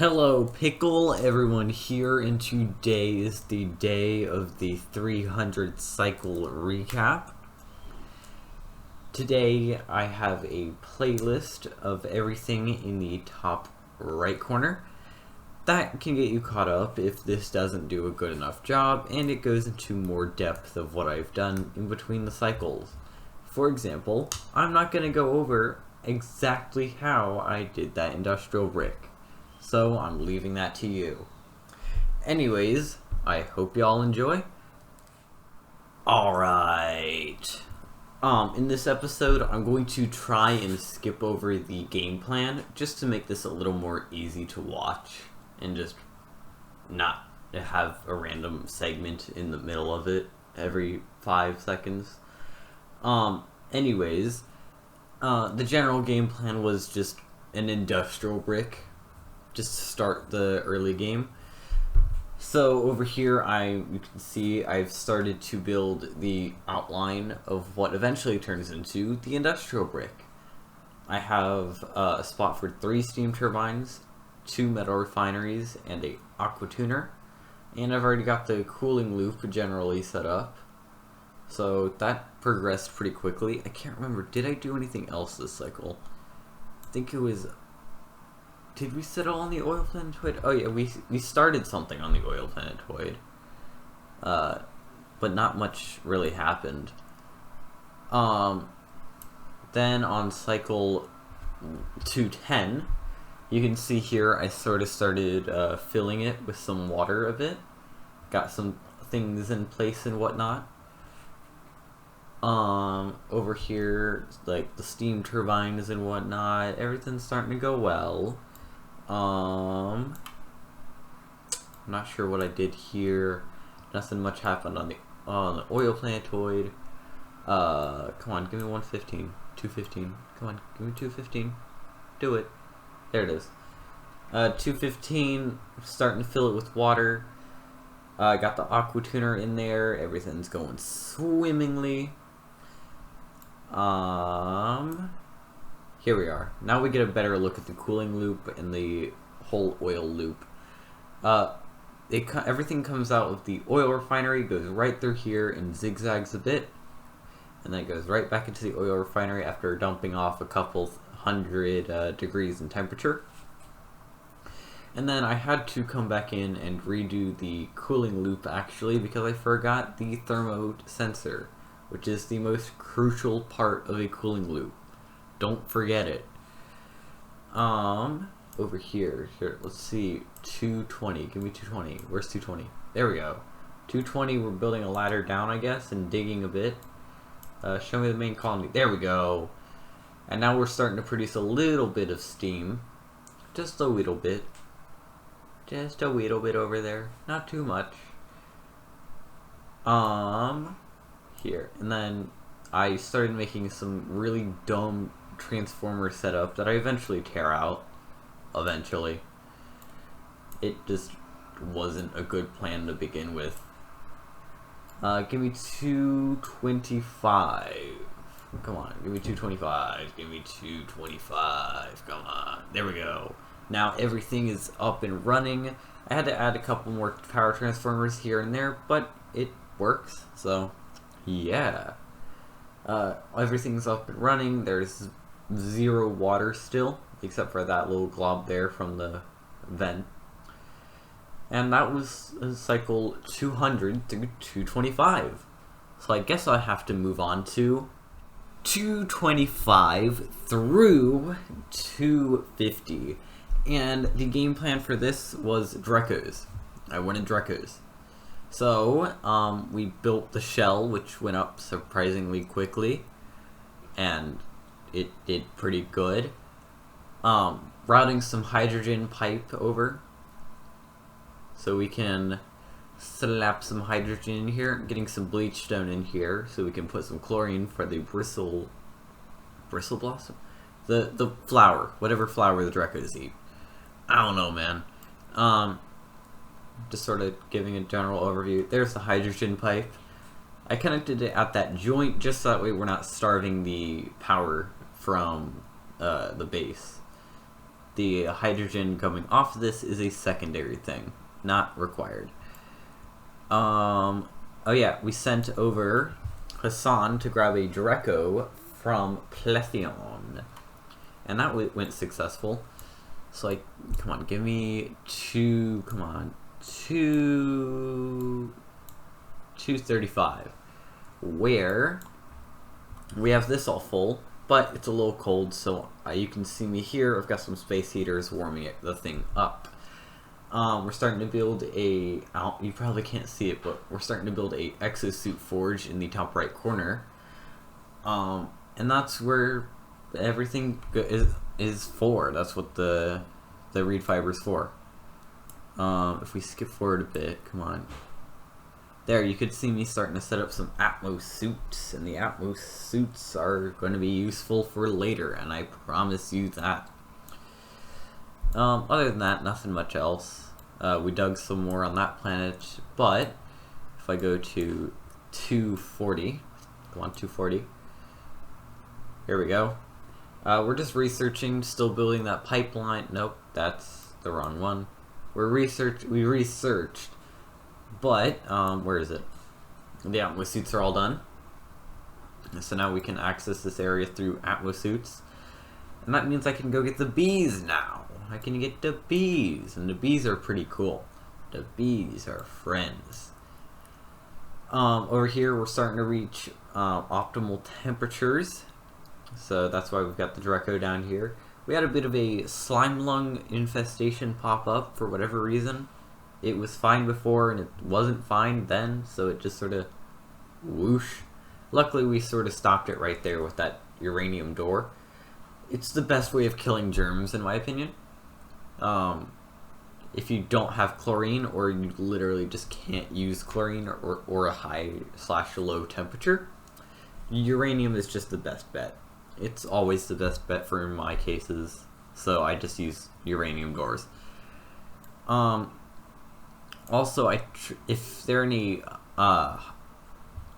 Hello, Pickle, everyone here, and today is the day of the 300 cycle recap. Today I have a playlist of everything in the top right corner. That can get you caught up if this doesn't do a good enough job, and it goes into more depth of what I've done in between the cycles. For example, I'm not going to go over exactly how I did that industrial brick. So I'm leaving that to you. Anyways, I hope y'all enjoy. Alright. In this episode, I'm going to try and skip over the game plan just to make this a little more easy to watch and just not have a random segment in the middle of it every 5 seconds. Anyways, the general game plan was just an industrial brick just to start the early game. So over here you can see I've started to build the outline of what eventually turns into the industrial brick. I have a spot for 3 steam turbines, 2 metal refineries, and a aqua tuner. And I've already got the cooling loop generally set up. So that progressed pretty quickly. I can't remember, did I do anything else this cycle? I think it was... Did we settle on the oil planetoid? Oh yeah, we started something on the oil planetoid. But not much really happened. Then on cycle 210, you can see here I sort of started filling it with some water a bit. Got some things in place and whatnot. Over here, like the steam turbines and whatnot, everything's starting to go well. I'm not sure what I did here. Nothing much happened on the oil planetoid. Come on, give me 115. 215. Come on, give me 215. Do it. There it is. 215, starting to fill it with water. Got the aqua tuner in there. Everything's going swimmingly. Here we are. Now we get a better look at the cooling loop and the whole oil loop. Everything comes out of the oil refinery, goes right through here and zigzags a bit, and then it goes right back into the oil refinery after dumping off a couple hundred degrees in temperature. And then I had to come back in and redo the cooling loop actually because I forgot the thermo sensor, which is the most crucial part of a cooling loop. Don't forget it. Over here, let's see, 220, give me 220, where's 220? There we go. 220, we're building a ladder down, I guess, and digging a bit. Show me the main colony, there we go. And now we're starting to produce a little bit of steam. Just a little bit. Just a little bit over there, not too much. Here, and then I started making some really dumb transformer setup that I eventually tear out. Eventually. It just wasn't a good plan to begin with. Give me 225. Come on, give me 225. Give me 225. Come on. There we go. Now everything is up and running. I had to add a couple more power transformers here and there, but it works, so yeah. Everything's up and running. There's 0 water still, except for that little glob there from the vent. And that was cycle 200 through 225. So I guess I have to move on to 225 through 250. And the game plan for this was Drekos. I wanted Drekos. So, we built the shell, which went up surprisingly quickly, and it did pretty good. Routing some hydrogen pipe over, so we can slap some hydrogen in here, getting some bleach stone in here, so we can put some chlorine for the bristle blossom? The flower, whatever flower the Drekos eat. I don't know, man. Just sort of giving a general overview. There's the hydrogen pipe. I connected it at that joint just so that way we're not starving the power from the base. The hydrogen coming off of this is a secondary thing, not required. Oh yeah, we sent over Hassan to grab a Draco from Pletheon, and that went successful. So like, come on, give me two. Come on, 235. Where we have this all full, but it's a little cold, so you can see me here. I've got some space heaters warming the thing up. We're starting to build a, you probably can't see it, but we're starting to build a exosuit forge in the top right corner. And that's where everything is for. That's what the reed fiber is for. If we skip forward a bit, come on. There, you could see me starting to set up some Atmos suits, and the Atmos suits are going to be useful for later, and I promise you that. Other than that, nothing much else. We dug some more on that planet, but if I go to 240, go on 240, here we go. We're just researching, still building that pipeline. Nope, that's the wrong one. We researched, but where is it? The Atmos suits are all done. So now we can access this area through Atmos suits. And that means I can go get the bees now. I can get the bees, and the bees are pretty cool. The bees are friends. Over here we're starting to reach optimal temperatures. So that's why we've got the Draco down here. We had a bit of a slime lung infestation pop up for whatever reason. It was fine before and it wasn't fine then, so it just sort of whoosh. Luckily we sort of stopped it right there with that uranium door. It's the best way of killing germs in my opinion. If you don't have chlorine, or you literally just can't use chlorine or a high/low temperature, uranium is just the best bet. It's always the best bet for my cases, so I just use uranium doors. Also, if they're in a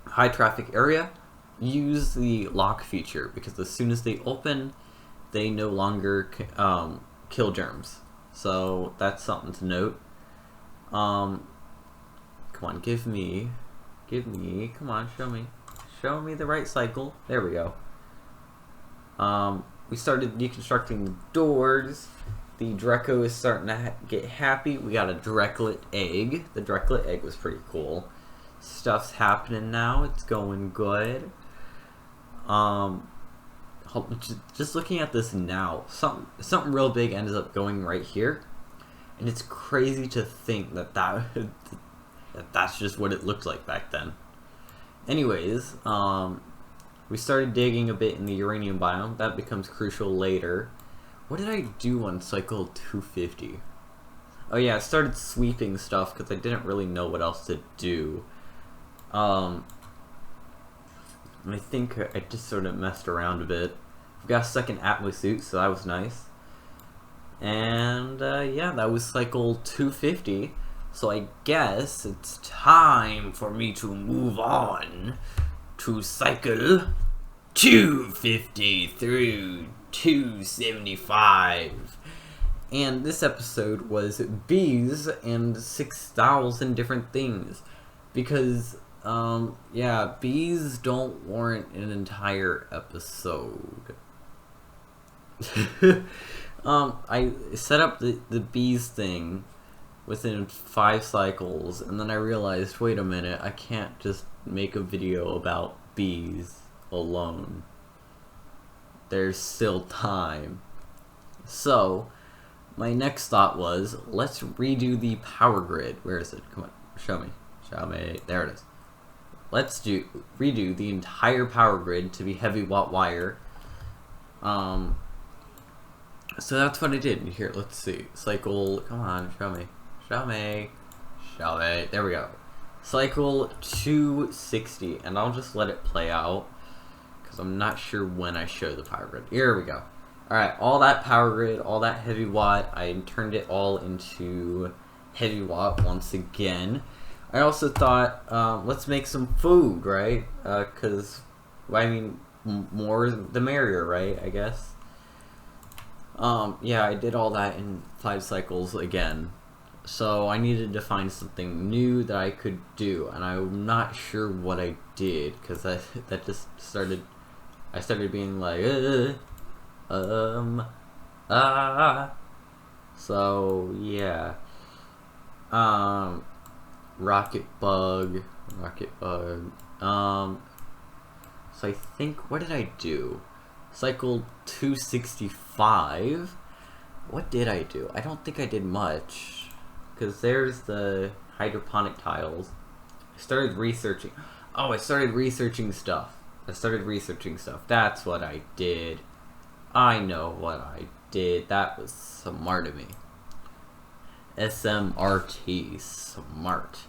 high traffic area, use the lock feature, because as soon as they open, they no longer kill germs. So that's something to note. Come on, give me, come on, show me the right cycle. There we go. We started deconstructing the doors. The Draco is starting to get happy. We got a Dreklet egg. The Dreklet egg was pretty cool. Stuff's happening now. It's going good. Just looking at this now, something real big ends up going right here, and it's crazy to think that's just what it looked like back then. Anyways, we started digging a bit in the uranium biome. That becomes crucial later. What did I do on cycle 250? Oh yeah, I started sweeping stuff because I didn't really know what else to do. I think I just sort of messed around a bit. I've got a second Atmos suit, so that was nice. And yeah, that was cycle 250. So I guess it's time for me to move on to cycle 250 through 275. And this episode was bees and 6,000 different things. Because yeah, bees don't warrant an entire episode. I set up the bees thing within 5 cycles, and then I realized, wait a minute, I can't just make a video about bees alone. There's still time. So, my next thought was, let's redo the power grid. Where is it? Come on, show me. Show me. There it is. Let's redo the entire power grid to be heavy watt wire. So that's what I did. Here, let's see. Cycle, come on, show me. Show me. Show me. There we go. Cycle 260, and I'll just let it play out, because I'm not sure when I show the power grid. Here we go. Alright, all that power grid, all that heavy watt, I turned it all into heavy watt once again. I also thought, let's make some food, right? Because, I mean, more the merrier, right? I guess. Yeah, I did all that in 5 cycles again. So I needed to find something new that I could do, and I'm not sure what I did, because that just started, I started being like, ah. So, yeah. Rocket bug. So I think, what did I do? Cycle 265. What did I do? I don't think I did much. Because there's the hydroponic tiles. I started researching. Oh, I started researching stuff. That's what I did. I know what I did. That was smart of me. SMRT. Smart.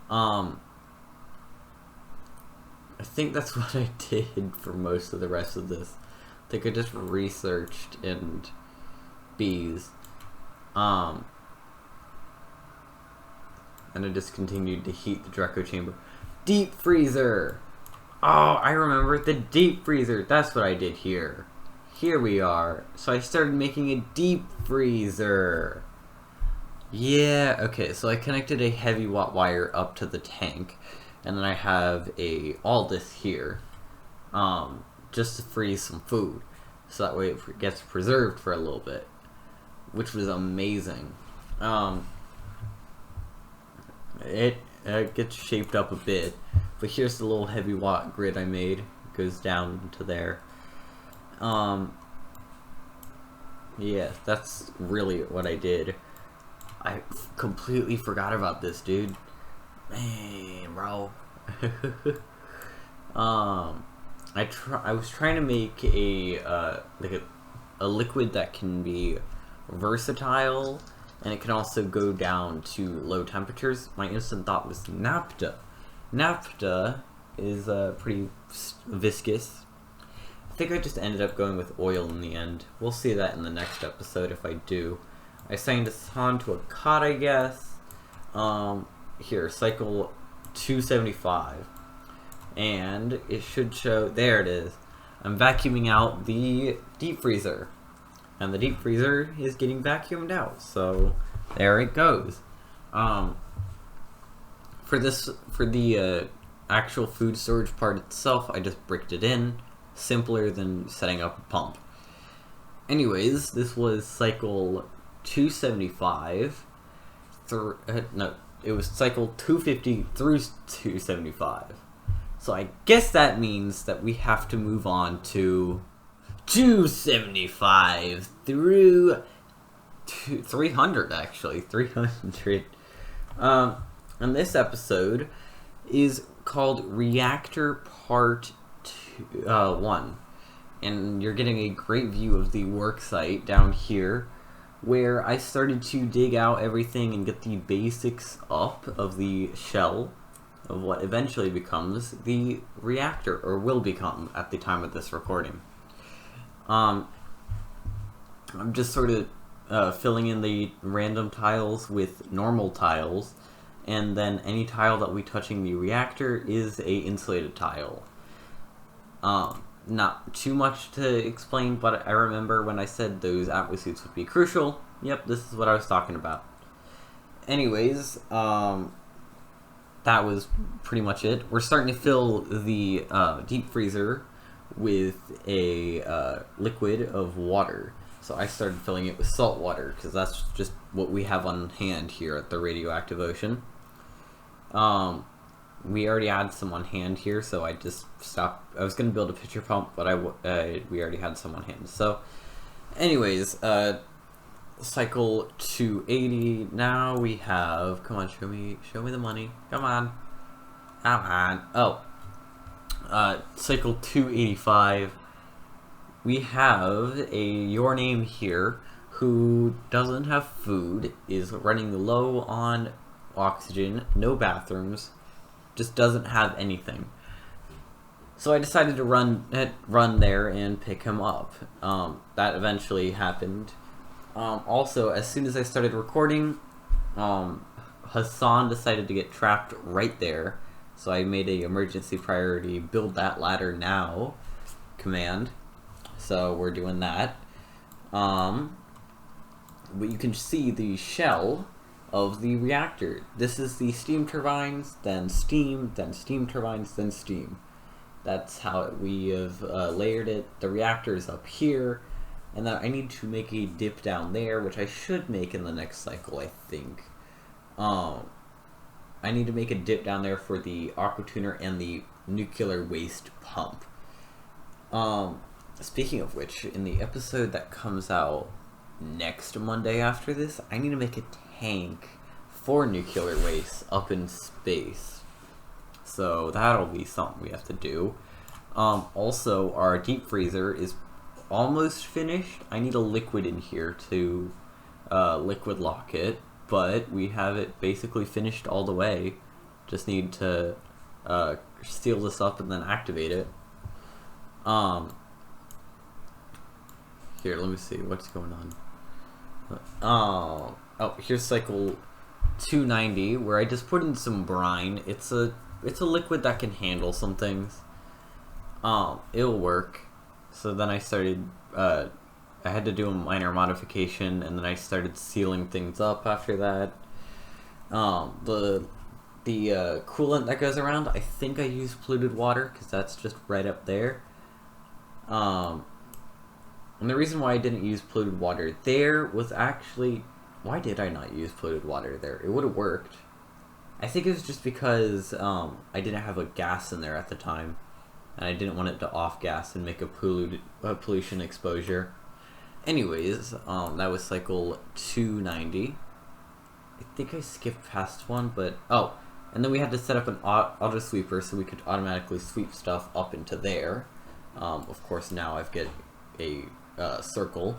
I think that's what I did for most of the rest of this. I think I just researched and bees. And I just continued to heat the Draco chamber. Deep freezer! Oh, I remember the deep freezer. That's what I did here. Here we are. So I started making a deep freezer. Yeah, okay, so I connected a heavy watt wire up to the tank. And then I have all this here. Just to freeze some food. So that way it gets preserved for a little bit. Which was amazing. It gets shaped up a bit, but here's the little heavy watt grid I made. It goes down to there. Yeah, that's really what I did. I completely forgot about this, dude. Man, bro. I was trying to make a liquid that can be versatile, and it can also go down to low temperatures. My instant thought was naphtha. Naphtha is pretty viscous. I think I just ended up going with oil in the end. We'll see that in the next episode if I do. I signed this on to a cot, I guess. Here, cycle 275. And it should show, there it is. I'm vacuuming out the deep freezer. And the deep freezer is getting vacuumed out, so there it goes. For the actual food storage part itself, I just bricked it in. Simpler than setting up a pump. Anyways, this was cycle 275. No, it was cycle 250 through 275. So I guess that means that we have to move on to 275 through 300, actually. 300. And this episode is called Reactor Part 1. And you're getting a great view of the work site down here, where I started to dig out everything and get the basics up of the shell of what eventually becomes the reactor, or will become at the time of this recording. I'm just sort of filling in the random tiles with normal tiles, and then any tile that we touching the reactor is a insulated tile. Not too much to explain, but I remember when I said those atmo suits would be crucial. Yep, this is what I was talking about. Anyways, that was pretty much it. We're starting to fill the deep freezer with a liquid of water. So I started filling it with salt water, because that's just what we have on hand here at the Radioactive Ocean. We already had some on hand here, so I just stopped. I was going to build a pitcher pump, but we already had some on hand. So, anyways, cycle 280. Now we have. Come on, show me the money. Come on. Oh, cycle 285. We have your name here, who doesn't have food, is running low on oxygen, no bathrooms. Just doesn't have anything. So I decided to run there and pick him up. That eventually happened. Also, as soon as I started recording, Hassan decided to get trapped right there. So I made a emergency priority build that ladder now command. So we're doing that. But you can see the shell of the reactor. This is the steam turbines, then steam turbines, then steam. That's how we have layered it. The reactor is up here, and then I need to make a dip down there, which I should make in the next cycle, I think. I need to make a dip down there for the aqua tuner and the nuclear waste pump. Speaking of which, in the episode that comes out next Monday after this, I need to make a tank for nuclear waste up in space. So that'll be something we have to do. Also, our deep freezer is almost finished. I need a liquid in here to liquid lock it, but we have it basically finished all the way. Just need to seal this up and then activate it. Here, let me see what's going on. Oh, here's cycle 290, where I just put in some brine. It's a liquid that can handle some things. It'll work. So then I started, I had to do a minor modification, and then I started sealing things up after that. The coolant that goes around, I think I used polluted water, because that's just right up there. And the reason why I didn't use polluted water there was actually... Why did I not use polluted water there? It would have worked. I think it was just because I didn't have a gas in there at the time, and I didn't want it to off-gas and make a pollution exposure. Anyways, that was cycle 290. I think I skipped past one, but... Oh, and then we had to set up an auto sweeper so we could automatically sweep stuff up into there. Of course, now I've got a circle.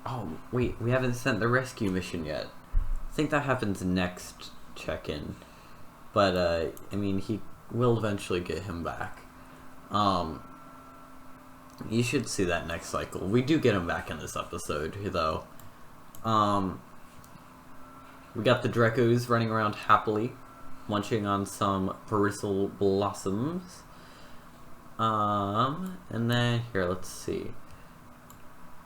Oh, wait, we haven't sent the rescue mission yet. I think that happens next check-in. But, I mean, we'll eventually get him back. You should see that next cycle. We do get him back in this episode, though. We got the Drecos running around happily, munching on some Perisal blossoms. And then, here, let's see.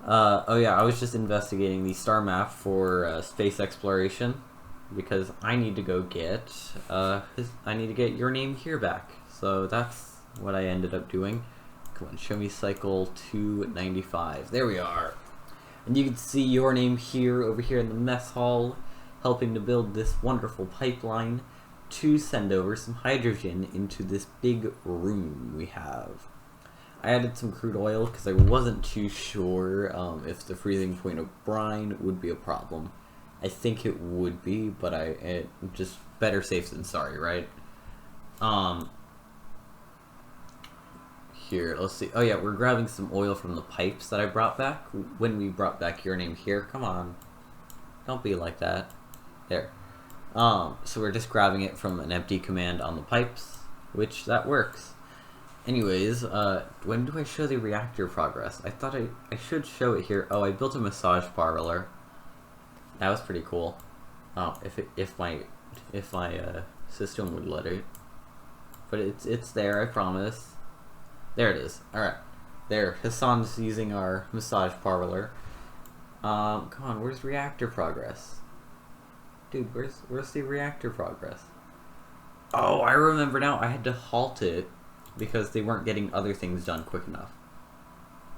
Oh yeah, I was just investigating the star map for space exploration, because I need to go get, I need to get Your Name Here back. So that's what I ended up doing. Come on, show me cycle 295. There we are. And you can see Your Name Here over here in the mess hall, helping to build this wonderful pipeline to send over some hydrogen into this big room we have. I added some crude oil because I wasn't too sure if the freezing point of brine would be a problem. I think it would be, but it just better safe than sorry, right? Here, let's see. Oh yeah, we're grabbing some oil from the pipes that I brought back when we brought back Your Name Here. Come on, don't be like that. There. So we're just grabbing it from an empty command on the pipes, which that works. Anyways, when do I show the reactor progress? I thought I should show it here. Oh, I built a massage parlor. That was pretty cool. Oh, if my system would let it. But it's there, I promise. There it is. All right, there. Hassan's using our massage parlor. Come on, where's reactor progress? Dude, where's the reactor progress? Oh, I remember now. I had to halt it because they weren't getting other things done quick enough.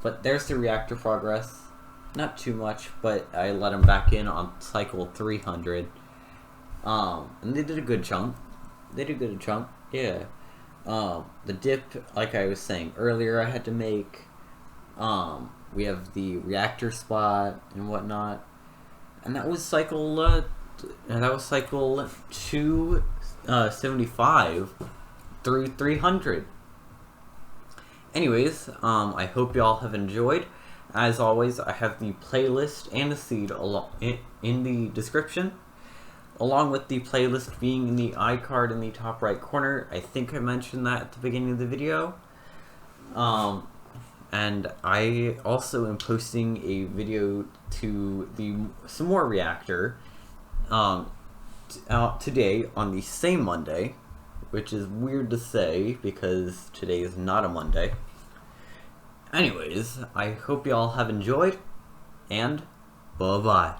But there's the reactor progress. Not too much, but I let them back in on cycle 300. And they did a good chunk. Yeah. The dip, like I was saying earlier, I had to make. We have the reactor spot and whatnot. And that was cycle 275 through 300. Anyways, I hope y'all have enjoyed. As always, I have the playlist and the seed in the description, along with the playlist being in the iCard in the top right corner. I think I mentioned that at the beginning of the video. And I also am posting a video to some more reactor today on the same Monday, which is weird to say because today is not a Monday. Anyways, I hope y'all have enjoyed, and bye-bye.